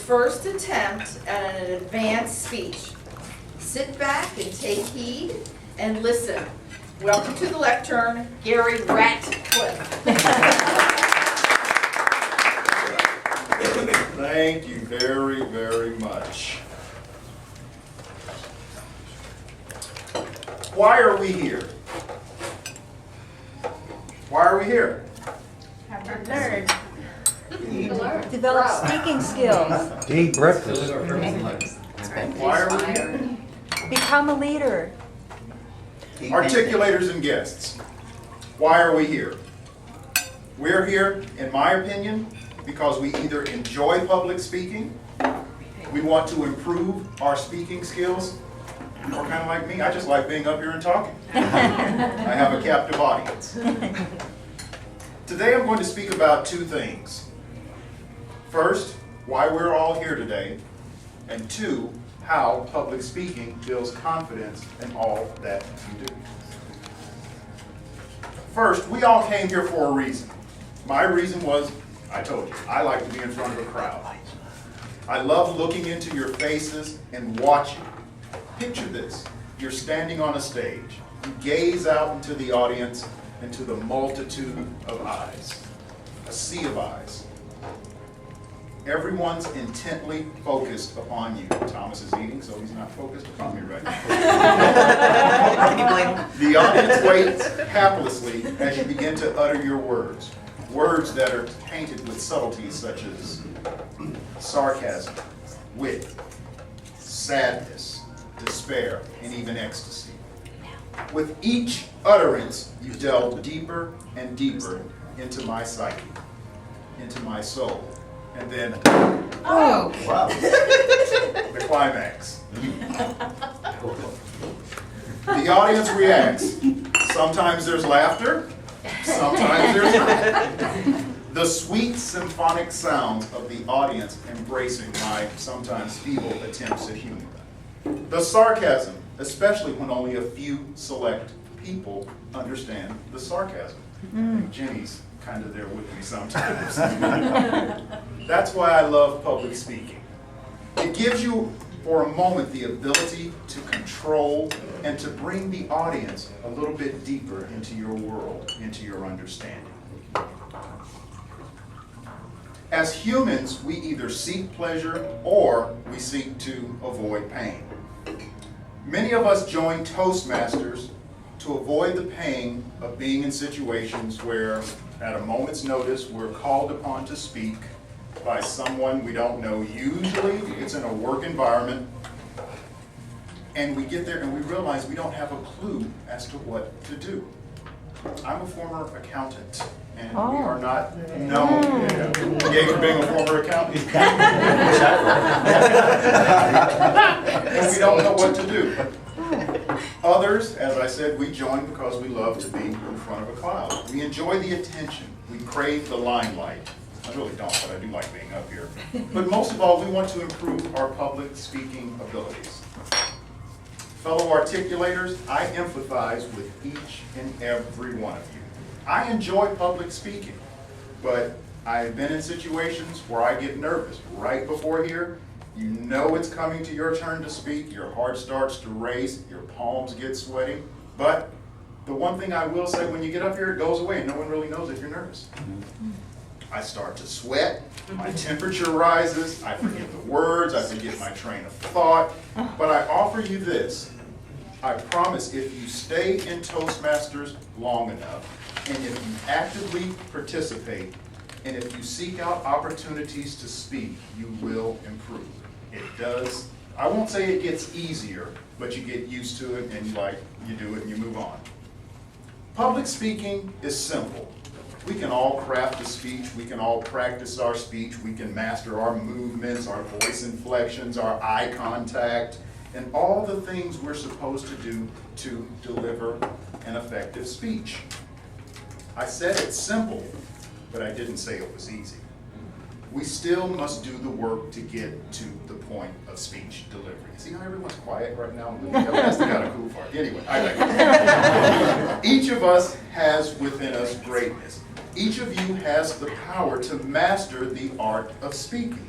first attempt at an advanced speech. Sit back and take heed and listen. Welcome to the lectern, Gary Ratcliffe. Thank you very, very much. Why are we here? Why are we here? Learn. Develop speaking skills. Eat breakfast. Why are we here? Become a leader. Articulators and guests, why are we here? We're here, in my opinion, because we either enjoy public speaking, we want to improve our speaking skills, or kind of like me, I just like being up here and talking. I have a captive audience. Today I'm going to speak about two things. First, why we're all here today, and two, how public speaking builds confidence in all that you do. First, we all came here for a reason. My reason was, I told you, I like to be in front of a crowd. I love looking into your faces and watching. Picture this, you're standing on a stage. You gaze out into the audience, into the multitude of eyes, a sea of eyes. Everyone's intently focused upon you. Thomas is eating, so he's not focused upon me right now. The audience waits haplessly as you begin to utter your words. Words that are painted with subtleties such as sarcasm, wit, sadness, despair, and even ecstasy. With each utterance, you delve deeper and deeper into my psyche, into my soul. And then, Oh! wow, the climax. The audience reacts. Sometimes there's laughter, sometimes there's not. The sweet symphonic sounds of the audience embracing my sometimes feeble attempts at humor. The sarcasm, especially when only a few select people understand the sarcasm. I think Jenny's kind of there with me sometimes. That's why I love public speaking. It gives you, for a moment, the ability to control and to bring the audience a little bit deeper into your world, into your understanding. As humans, we either seek pleasure or we seek to avoid pain. Many of us join Toastmasters to avoid the pain of being in situations where, at a moment's notice, we're called upon to speak by someone we don't know. Usually it's in a work environment, and we get there and we realize we don't have a clue as to what to do. I'm a former accountant, and we are not known. Yay for being a former accountant. And we don't know what to do. Others, as I said, we join because we love to be in front of a crowd. We enjoy the attention. We crave the limelight. I really don't, but I do like being up here. But most of all, we want to improve our public speaking abilities. Fellow articulators, I empathize with each and every one of you. I enjoy public speaking, but I've been in situations where I get nervous. Right before here, you know it's coming to your turn to speak, your heart starts to race, your palms get sweaty, but the one thing I will say, when you get up here, it goes away and no one really knows if you're nervous. I start to sweat, my temperature rises, I forget the words, I forget my train of thought, but I offer you this. I promise if you stay in Toastmasters long enough, and if you actively participate, and if you seek out opportunities to speak, you will improve. It does. I won't say it gets easier, but you get used to it and you do it and you move on. Public speaking is simple. We can all craft a speech, we can all practice our speech, we can master our movements, our voice inflections, our eye contact, and all the things we're supposed to do to deliver an effective speech. I said it's simple, but I didn't say it was easy. We still must do the work to get to the point of speech delivery. See how everyone's quiet right now? That's kind of cool part. Anyway, I digress. Each of us has within us greatness. Each of you has the power to master the art of speaking.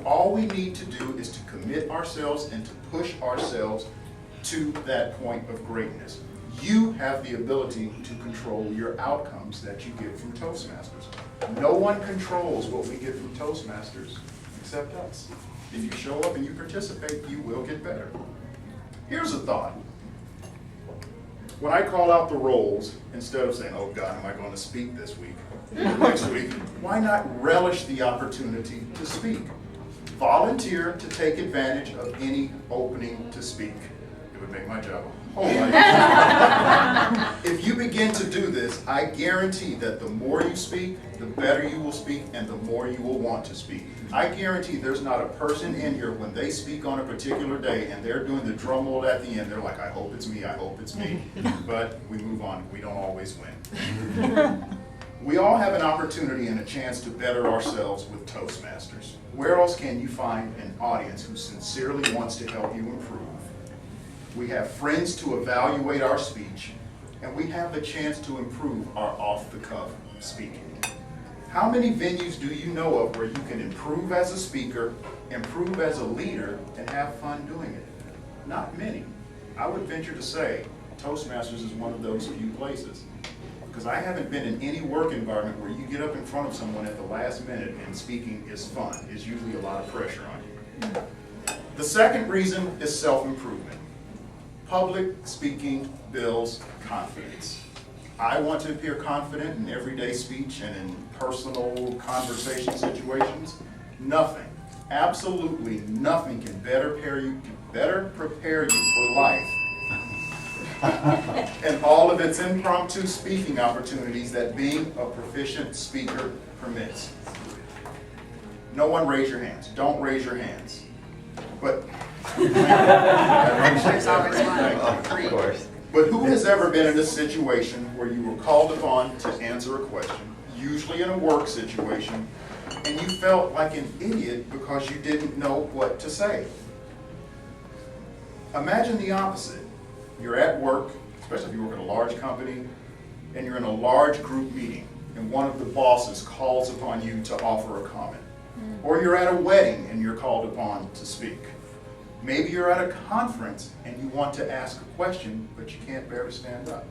All we need to do is to commit ourselves and to push ourselves to that point of greatness. You have the ability to control your outcomes that you get from Toastmasters. No one controls what we get from Toastmasters except us. If you show up and you participate, you will get better. Here's a thought. When I call out the roles, instead of saying, oh God, am I going to speak this week, next week, why not relish the opportunity to speak? Volunteer to take advantage of any opening to speak. It would make my job a whole lot easier. If you begin to do this, I guarantee that the more you speak, the better you will speak and the more you will want to speak. I guarantee there's not a person in here when they speak on a particular day and they're doing the drum roll at the end, they're like, I hope it's me, I hope it's me. But we move on, we don't always win. We all have an opportunity and a chance to better ourselves with Toastmasters. Where else can you find an audience who sincerely wants to help you improve? We have friends to evaluate our speech, and we have the chance to improve our off-the-cuff speaking. How many venues do you know of where you can improve as a speaker, improve as a leader, and have fun doing it? Not many. I would venture to say Toastmasters is one of those few places. Because I haven't been in any work environment where you get up in front of someone at the last minute and speaking is fun. It's usually a lot of pressure on you. The second reason is self-improvement. Public speaking builds confidence. I want to appear confident in everyday speech and in personal conversation situations. Nothing, absolutely nothing can better prepare you for life and all of its impromptu speaking opportunities that being a proficient speaker permits. No one raise your hands. Don't raise your hands. But There's always one. Of course. But who has ever been in a situation where you were called upon to answer a question, usually in a work situation, and you felt like an idiot because you didn't know what to say? Imagine the opposite. You're at work, especially if you work at a large company, and you're in a large group meeting, and one of the bosses calls upon you to offer a comment. Or you're at a wedding and you're called upon to speak. Maybe you're at a conference and you want to ask a question, but you can't bear to stand up.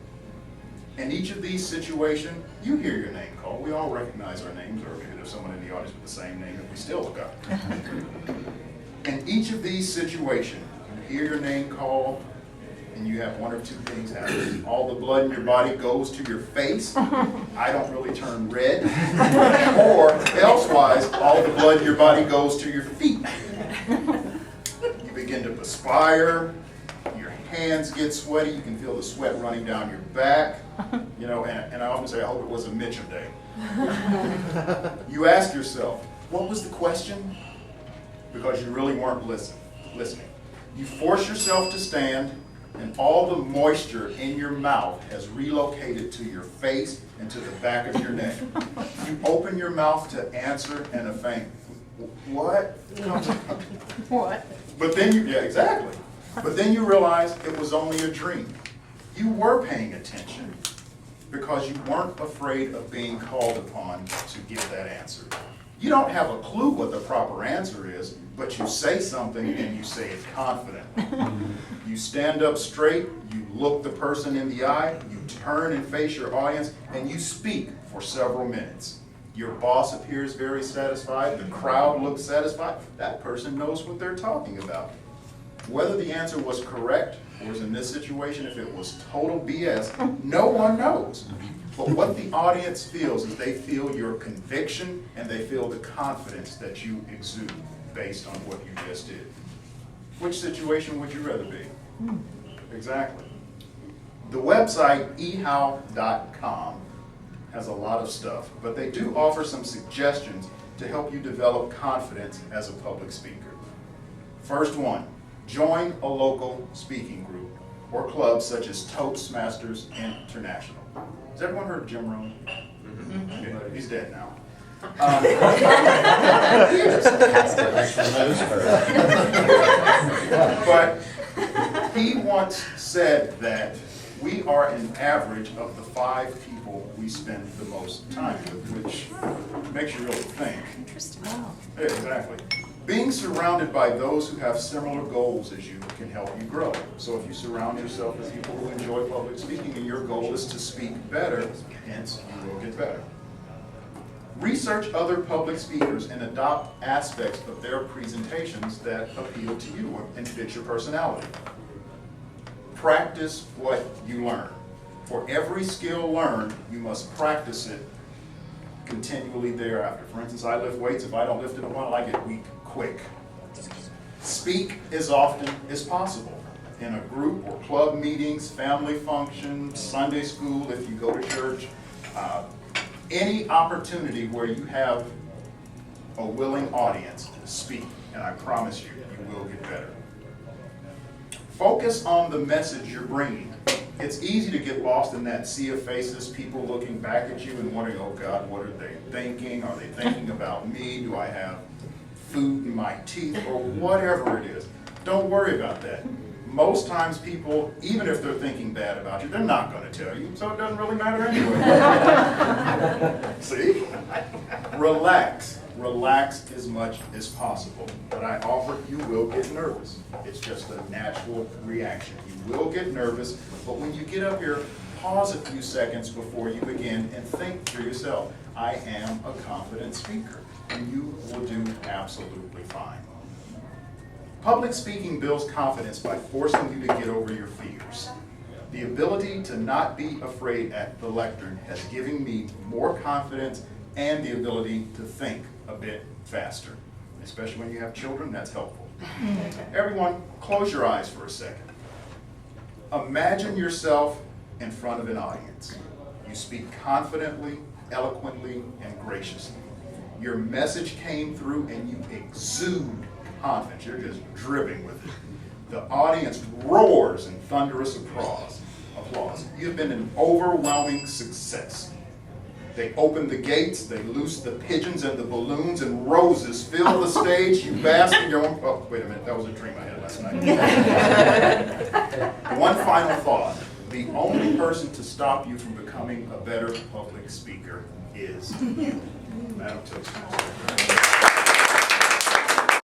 In each of these situations, you hear your name called. We all recognize our names, or maybe there's someone in the audience with the same name that we still look up. In each of these situations, you hear your name called, and you have one or two things happen. All the blood in your body goes to your face. I don't really turn red. Or elsewise, all the blood in your body goes to your feet. You begin to perspire. Your hands get sweaty. You can feel the sweat running down your back. You know, and I often say, I hope it was a Mitchum day. You ask yourself, what was the question? Because you really weren't listening. You force yourself to stand, and all the moisture in your mouth has relocated to your face and to the back of your neck. You open your mouth to answer, and a faint, what? What? But then yeah, exactly. But then you realize it was only a dream. You were paying attention because you weren't afraid of being called upon to give that answer. You don't have a clue what the proper answer is, but you say something and you say it confidently. You stand up straight, you look the person in the eye, you turn and face your audience, and you speak for several minutes. Your boss appears very satisfied, the crowd looks satisfied, that person knows what they're talking about. Whether the answer was correct, or as in this situation, if it was total BS, no one knows. But what the audience feels is they feel your conviction and they feel the confidence that you exude based on what you just did. Which situation would you rather be? Exactly. The website ehow.com has a lot of stuff, but they do offer some suggestions to help you develop confidence as a public speaker. First one, join a local speaking group or club such as Toastmasters International. Has everyone heard of Jim Rohn? Okay, he's dead now. But he once said that we are an average of the 5 people we spend the most time with, which makes you really think. Interesting. Wow. Yeah, exactly. Being surrounded by those who have similar goals as you can help you grow. So if you surround yourself with people who enjoy public speaking and your goal is to speak better, hence you will get better. Research other public speakers and adopt aspects of their presentations that appeal to you and fit your personality. Practice what you learn. For every skill learned, you must practice it continually thereafter. For instance, I lift weights. If I don't lift it in a while, I get weak quick. Speak as often as possible. In a group or club meetings, family functions, Sunday school, if you go to church, any opportunity where you have a willing audience, speak, and I promise you, you will get better. Focus on the message you're bringing. It's easy to get lost in that sea of faces, people looking back at you and wondering, oh God, what are they thinking? Are they thinking about me? Do I have food in my teeth? Or whatever it is. Don't worry about that. Most times people, even if they're thinking bad about you, they're not going to tell you, so it doesn't really matter anyway. See? Relax. Relax as much as possible. But I offer you will get nervous. It's just a natural reaction. You will get nervous, but when you get up here, pause a few seconds before you begin and think to yourself, I am a confident speaker, and you will do absolutely fine. Public speaking builds confidence by forcing you to get over your fears. The ability to not be afraid at the lectern has given me more confidence and the ability to think a bit faster. Especially when you have children, that's helpful. Everyone, close your eyes for a second. Imagine yourself in front of an audience. You speak confidently, eloquently, and graciously. Your message came through and you exude confidence. You're just dripping with it. The audience roars in thunderous applause. You've been an overwhelming success. They opened the gates, they loosed the pigeons and the balloons, and roses filled the stage. You bask in your own... Oh, wait a minute, that was a dream I had last night. One final thought. The only person to stop you from becoming a better public speaker is you. Madam Toastmaster.